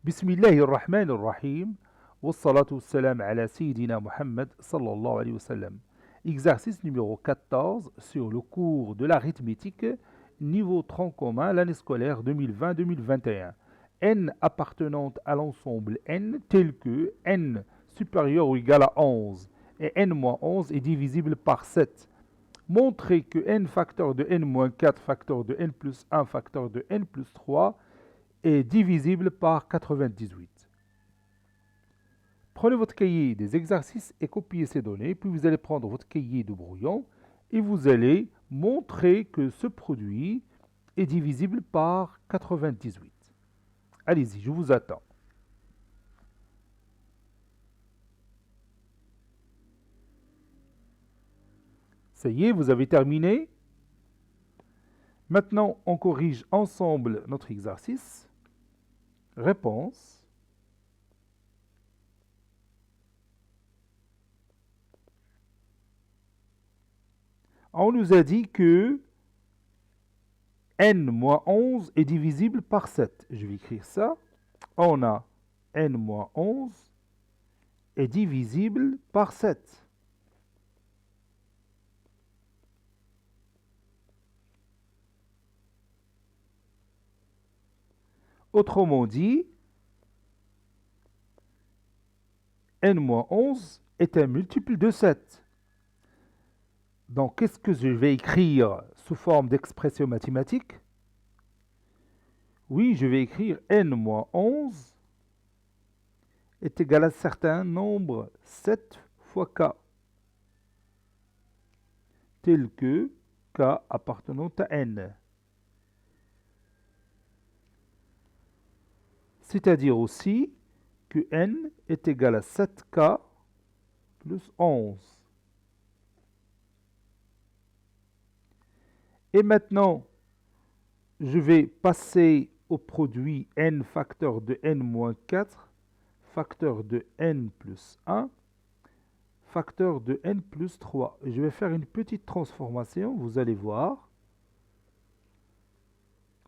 بسم الله الرحمن الرحيم والصلاة والسلام على سيدنا Muhammad sallallahu alayhi wa sallam. Exercice numéro 14 sur le cours de l'arithmétique, niveau tronc commun, l'année scolaire 2020-2021. N appartenant à l'ensemble N tel que N supérieur ou égal à 11 et N-11 est divisible par 7. Montrez que N facteur de N-4 facteur de N plus 1 facteur de N plus 3 est divisible par 98. Prenez votre cahier des exercices et copiez ces données, puis vous allez prendre votre cahier de brouillon et vous allez montrer que ce produit est divisible par 98. Allez-y, je vous attends. Ça y est, vous avez terminé. Maintenant, on corrige ensemble notre exercice. Réponse. On nous a dit que n-11 est divisible par 7. Je vais écrire ça. On a n-11 est divisible par 7. Autrement dit, n-11 est un multiple de 7. Donc, qu'est-ce que je vais écrire sous forme d'expression mathématique? Oui, je vais écrire n-11 est égal à un certain nombre 7 fois k, tel que k appartenant à n. C'est-à-dire aussi que n est égal à 7k plus 11. Et maintenant, je vais passer au produit n facteur de n-4, facteur de n plus 1, facteur de n plus 3. Je vais faire une petite transformation, vous allez voir.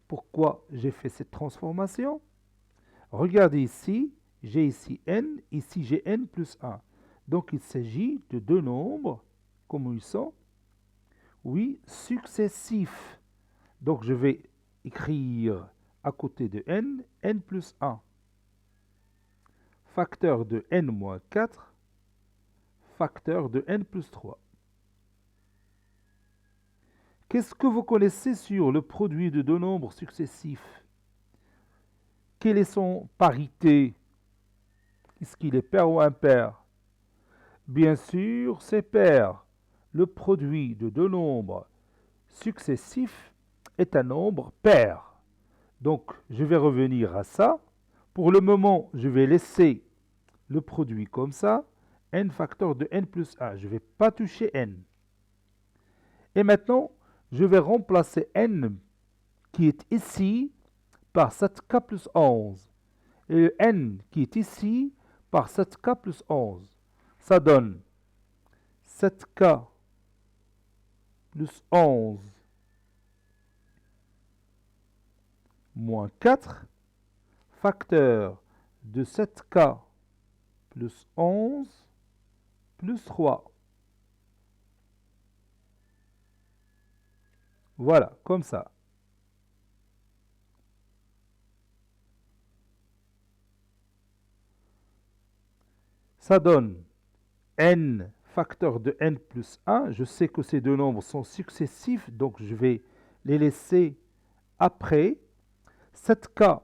Pourquoi j'ai fait cette transformation? Regardez ici, j'ai ici n, ici j'ai n plus 1. Donc il s'agit de deux nombres, comme ils sont, oui, successifs. Donc je vais écrire à côté de n, n plus 1. Facteur de n moins 4, facteur de n plus 3. Qu'est-ce que vous connaissez sur le produit de deux nombres successifs? Quelle est son parité? Est-ce qu'il est pair ou impair? Bien sûr, c'est pair. Le produit de deux nombres successifs est un nombre pair. Donc, je vais revenir à ça. Pour le moment, je vais laisser le produit comme ça, n facteur de n plus 1. Je ne vais pas toucher n. Et maintenant, je vais remplacer n qui est ici par 7k plus 11. Et n qui est ici par 7k plus 11. Ça donne 7k plus 11 moins 4, facteur de 7k plus 11 plus 3. Voilà, comme ça. Ça donne n facteur de n plus 1. Je sais que ces deux nombres sont successifs, donc je vais les laisser après. 7k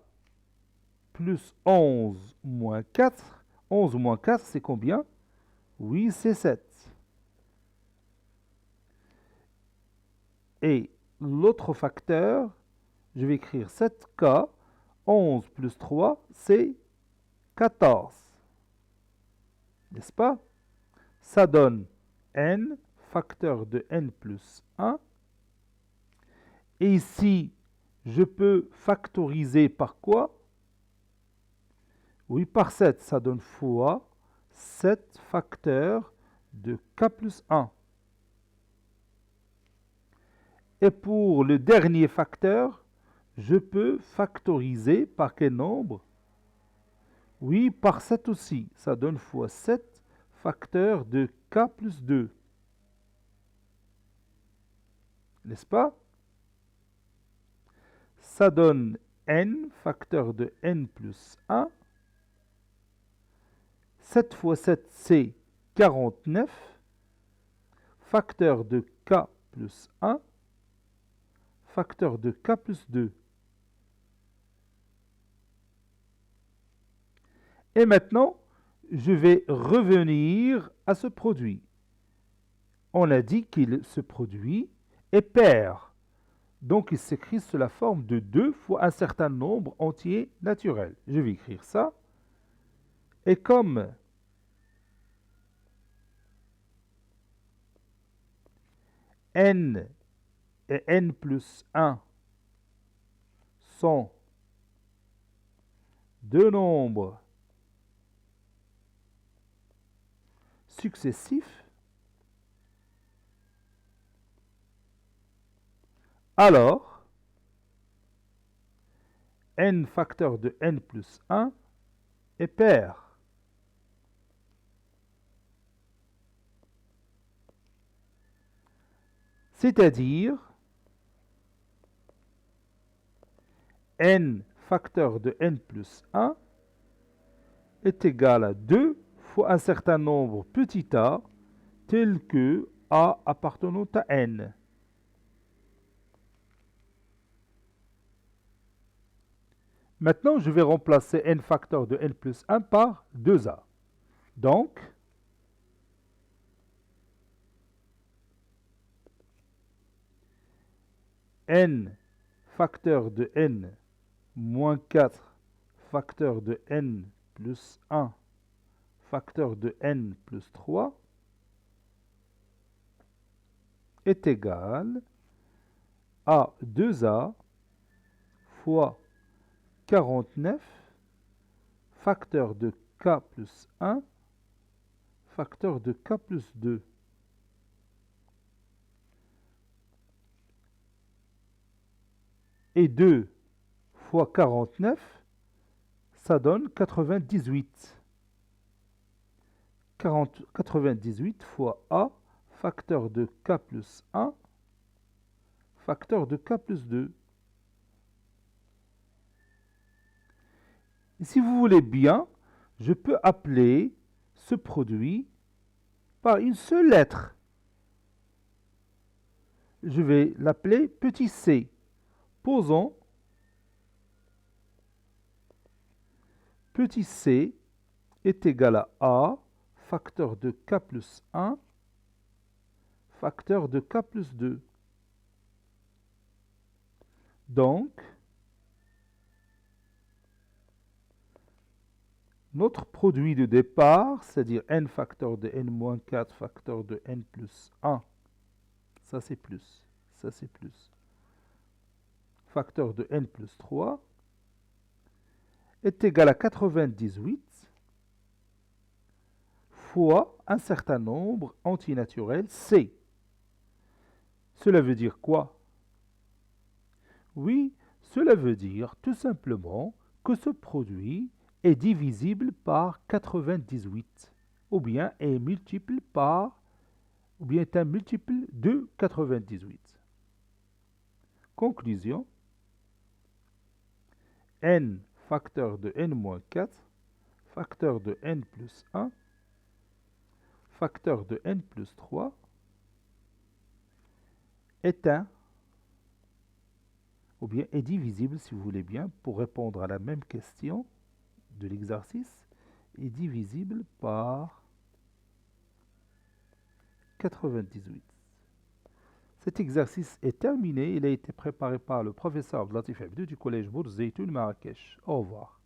plus 11 moins 4. 11 moins 4, c'est combien? Oui, c'est 7. Et l'autre facteur, je vais écrire 7k. 11 plus 3, c'est 14. N'est-ce pas? Ça donne n facteur de n plus 1. Et ici, je peux factoriser par quoi? Oui, par 7, ça donne fois 7 facteurs de k plus 1. Et pour le dernier facteur, je peux factoriser par quel nombre? Oui, par 7 aussi. Ça donne fois 7 facteur de k plus 2. N'est-ce pas? Ça donne n facteur de n plus 1. 7 fois 7, c'est 49. Facteur de k plus 1. Facteur de k plus 2. Et maintenant, je vais revenir à ce produit. On a dit que ce produit est pair. Donc, il s'écrit sous la forme de 2 fois un certain nombre entier naturel. Je vais écrire ça. Et comme n et n plus 1 sont deux nombres successifs, alors n facteur de n plus 1 est pair. C'est-à-dire n facteur de n plus 1 est égal à 2 fois un certain nombre petit a tel que a appartenant à n. Maintenant, je vais remplacer n facteur de n plus 1 par 2a. Donc, n facteur de n moins 4 facteur de n plus 1 facteur de n plus 3 est égal à 2a fois 49 facteur de k plus 1 facteur de k plus 2. Et 2 fois 49, ça donne 98. 98 fois a facteur de k plus 1 facteur de k plus 2. Et si vous voulez bien, je peux appeler ce produit par une seule lettre. Je vais l'appeler petit c. Posons petit c est égal à a facteur de k plus 1 facteur de k plus 2. Donc, notre produit de départ, c'est-à-dire n facteur de n moins 4 facteur de n plus 1, ça c'est plus, ça c'est plus, facteur de n plus 3, est égal à 98 fois un certain nombre antinaturel c. Cela veut dire quoi? Oui, cela veut dire tout simplement que ce produit est divisible par 98, ou bien est multiple par, ou bien est un multiple de 98. Conclusion, n facteur de n moins 4, facteur de n plus 1, facteur de n plus 3 est un, ou bien est divisible, si vous voulez bien, pour répondre à la même question de l'exercice, est divisible par 98. Cet exercice est terminé. Il a été préparé par le professeur Abdelatif Abdou du collège Bourz Zeytoun Marrakech. Au revoir.